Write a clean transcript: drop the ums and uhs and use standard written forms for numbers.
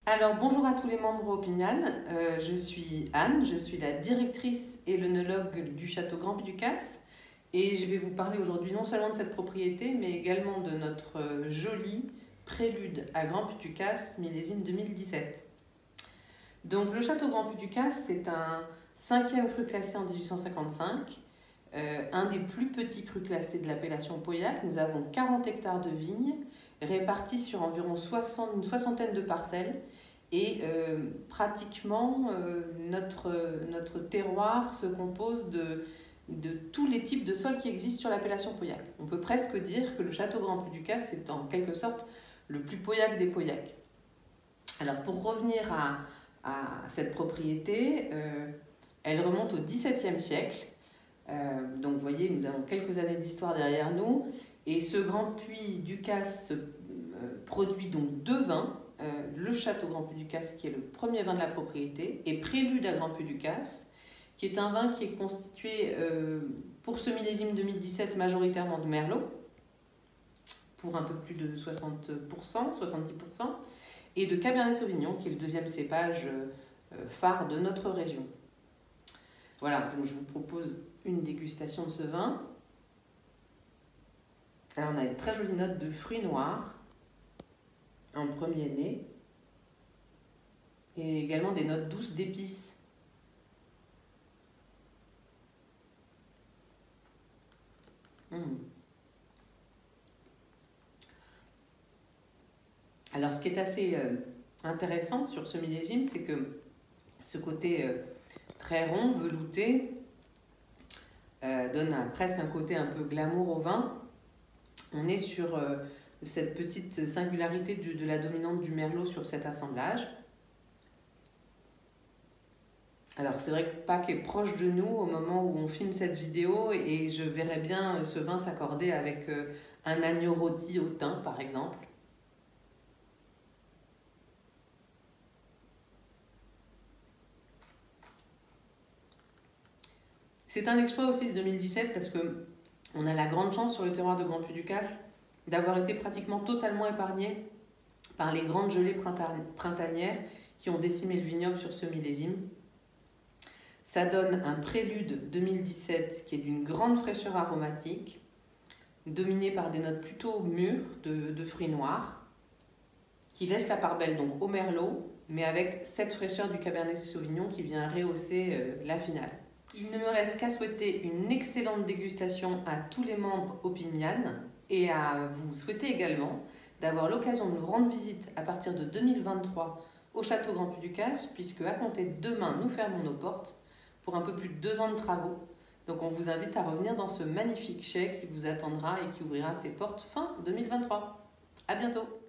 Alors bonjour à tous les membres Opinian, je suis Anne, je suis la directrice et l'œnologue du château Grand Puy du Casse et je vais vous parler aujourd'hui non seulement de cette propriété mais également de notre joli prélude à Grand Puy du Casse millésime 2017. Donc le château Grand Puy du Casse, c'est un 5e cru classé en 1855, un des plus petits crus classés de l'appellation Pauillac. Nous avons 40 hectares de vignes répartis sur environ une soixantaine de parcelles. Et pratiquement, notre terroir se compose de tous les types de sols qui existent sur l'appellation Pauillac. On peut presque dire que le château Grand Puy du Casse est en quelque sorte le plus Pauillac des Pauillac. Alors pour revenir à cette propriété, elle remonte au XVIIe siècle. Donc vous voyez, nous avons quelques années d'histoire derrière nous. Et ce Grand Puy du Casse produit donc 2 vins. Le château Grand Puy du Casse, qui est le premier vin de la propriété, et Prélude à Grand Puy du Casse, qui est un vin qui est constitué pour ce millésime 2017 majoritairement de Merlot, pour un peu plus de 60%, 70%, et de Cabernet Sauvignon, qui est le deuxième cépage phare de notre région. Voilà, donc je vous propose une dégustation de ce vin. Alors on a une très jolie note de fruits noirs en premier nez et également des notes douces d'épices. Alors ce qui est assez intéressant sur ce millésime, c'est que ce côté très rond, velouté, donne presque un côté un peu glamour au vin. On est sur cette petite singularité de la dominante du Merlot sur cet assemblage. Alors c'est vrai que Pâques est proche de nous au moment où on filme cette vidéo et je verrais bien ce vin s'accorder avec un agneau rôti au thym par exemple. C'est un exploit aussi ce 2017 parce qu'on a la grande chance sur le terroir de Grand Puy du Casse d'avoir été pratiquement totalement épargné par les grandes gelées printanières qui ont décimé le vignoble sur ce millésime. Ça donne un prélude 2017 qui est d'une grande fraîcheur aromatique, dominé par des notes plutôt mûres de fruits noirs, qui laisse la part belle donc au Merlot, mais avec cette fraîcheur du Cabernet Sauvignon qui vient rehausser la finale. Il ne me reste qu'à souhaiter une excellente dégustation à tous les membres Opinian et à vous souhaiter également d'avoir l'occasion de nous rendre visite à partir de 2023 au château Grand Puy du Casse, puisque à compter de demain, nous fermons nos portes pour un peu plus de 2 ans de travaux. Donc on vous invite à revenir dans ce magnifique chai qui vous attendra et qui ouvrira ses portes fin 2023. À bientôt!